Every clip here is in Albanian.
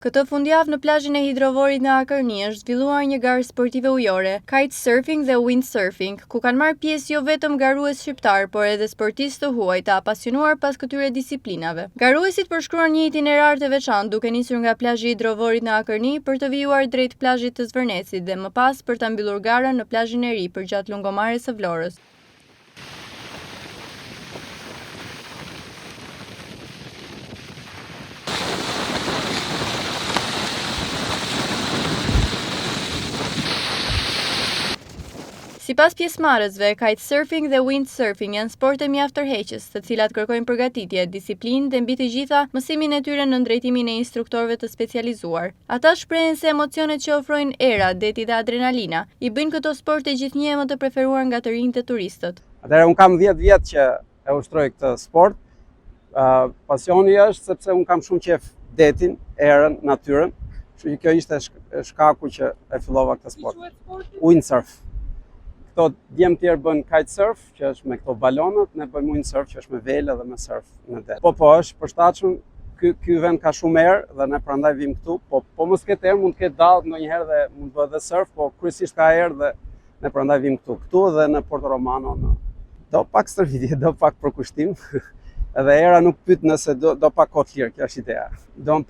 Këtë fundjavë në plazhin e Hidrovorit në Akërni është zhvilluar një garë sportive ujore, kitesurfing dhe windsurfing, ku kanë marrë pjesë jo vetëm garues shqiptar, por edhe sportistë të huaj të apasionuar pas këtyre disiplinave. Garuesit përshkruan një itinerar të veçantë duke nisur nga plazhi i Hidrovorit në Akërni për të vijuar drejt plazhit të Zvërnecit dhe më pas për ta mbyllur garën në plazhin e ri përgjatë lungomare së Vlorës. Sipas pjesëmarrësve, kitesurfing dhe windsurfing janë sporte mjaft tërheqës, të cilat kërkojnë përgatitje, disiplinë dhe mbi të gjitha mësimin e tyre në drejtimin e instruktorëve të specializuar. Ata shprehen se emocionet që ofrojnë era, deti dhe adrenalina i bëjnë këto sporte gjithnjë më të preferuar nga të rinjtë e turistët. Atëherë un kam 10 vjet që e ushtroj këtë sport. Pasioni është sepse un kam shumë qejf detin, erën, natyrën. Kështu që kjo ishte shkaku që e fillova këtë sport. Windsurf. Këto djemë tjerë bën kitesurf, që është me këto balonat, ne bëjmë windsurf, që është me vele dhe me surf në det. Po, është përshtatshëm, ky vend ka shumë erë dhe ne prandaj vim këtu, po mos ketë erë, mund të ketë dallë ndonjëherë dhe mund të bëhet dhe surf, po kryesisht ka erë dhe ne prandaj vim këtu. Këtu dhe në Porto Romano, do pak stërvitje, do pak përkushtim, edhe era nuk pyet nëse do pak kohë të lirë, kjo është ideja.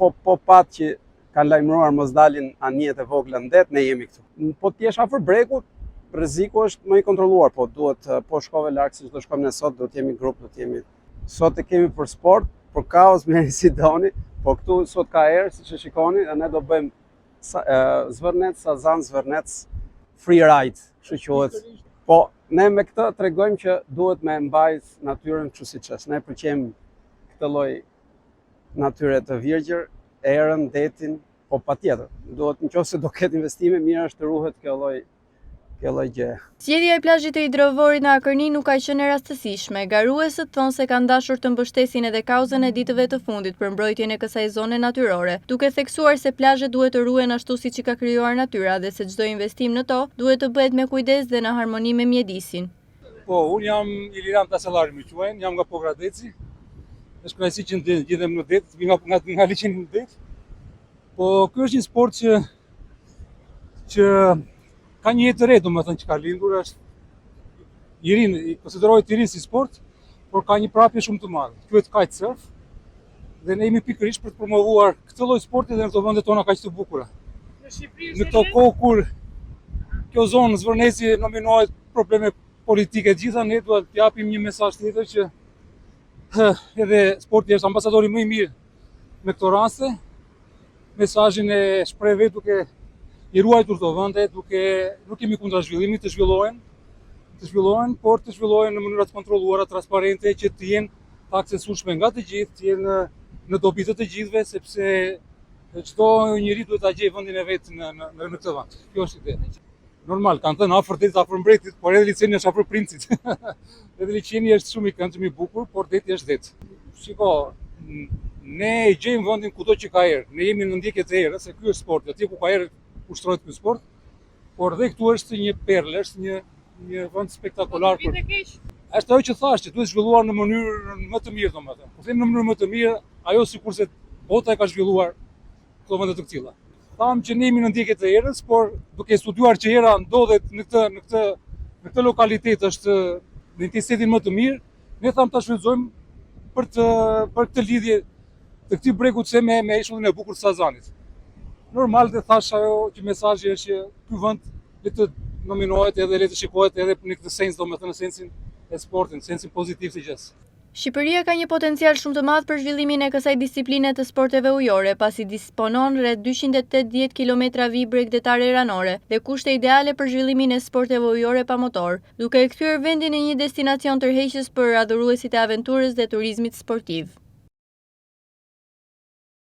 Po pat që kanë lajmëruar mos dalin anijet e vogla në det, ne jemi këtu. Po t'jesh afër brekut, rreziku është më i kontrolluar, po duhet po shkove larg siç do shkojmë ne sot, do të jemi grup, sot e kemi për sport, për kaos merrni si doni, po këtu sot ka erë siç e shikoni, dhe ne do bëjmë Zvërnec, Sazan, Zvërnec free ride, kështu quhet. Po ne me këtë tregojmë që duhet me mbajt natyrën kështu siç është. Ne pëlqejmë këtë lloj natyre të virgjër, erën, detin, po patjetër. Duhet nëse do ketë investime, mirë është të ruhet kjo lloj gjë. Zgjedhja e plazhit të Hidrovorit në Akërni nuk ka qenë e rastësishme. Garuesët thonë se kanë dashur të mbështesin edhe kauzën e ditëve të fundit për mbrojtjen e kësaj zone natyrore, duke theksuar se plazhet duhet të ruhen ashtu siç i ka krijuar natyra dhe se çdo investim në to duhet të bëhet me kujdes dhe në harmoni me mjedisin. Po, unë jam Iliran Tasellari më quajnë, jam nga Pogradeci. Është kënaqësi që ndjedhem në det, vi nga liçeni në det. Po ky është një sport që ka një jetë të re, domethënë që ka lindur, është i konsiderohet i ri si sport, por ka një prapje shumë të madhe. Quhet kitesurf dhe ne jemi pikërisht për të promovuar këtë lloj sporti dhe në këto vende tona kaq të bukura. Në këto kohë kur kjo zonë Zvërneci nominohet probleme politike të gjitha, ne duhet të japim një mesazh tjetër që edhe sporti është ambasadori më i mirë me këto raste. Mesazhin e shpreh vetë duke i ruajtur këto vende, duke nuk kemi kundra zhvillimit të zhvillohen, por të zhvillohen në mënyra të kontrolluara, transparente, që të jenë të aksesueshme nga të gjithë, të jenë në dobi të gjithëve, sepse çdo njeri duhet ta gjejë vendin e vet në këtë vend. Kjo është ide. Normal, kanë thënë afër detit, afër mbretit, por edhe liçeni është afër princit. Edhe liçeni është shumë i këndshëm, i bukur, por deti është det. Shiko, ne e gjejmë vendin kudo që ka erë. Ne jemi në ndjekje të erës, se ky është sporti, atje ku ka erë ushtrohet ky sport, por dhe këtu është një perlë, është një vend spektakolar. Është ajo që thash, që duhet zhvilluar në mënyrë më të mirë, domethënë. Po them në mënyrë më të mirë, ajo sikurse bota e ka zhvilluar këto vende të tilla. Tham që ne jemi në ndjekje të erës, por duke studiuar që era ndodhet në këtë lokalitet është në intensitetin më të mirë, ne tham ta shfrytëzojmë për këtë lidhje të këtij bregut me ishullin e bukur të Sazanit. Normal të thash ajo që mesazhi është që ky vend le të nominohet edhe le të shikohet edhe në këtë sens, domethënë në sensin e sportit, në sensin pozitiv të gjës. Shqipëria ka një potencial shumë të madh për zhvillimin e kësaj disipline të sporteve ujore, pasi disponon rreth 280 kilometra vijë bregdetare ranore dhe kushte ideale për zhvillimin e sporteve ujore pa motor, duke e kthyer vendin në një destinacion tërheqës për adhuruesit e aventurës dhe turizmit sportiv.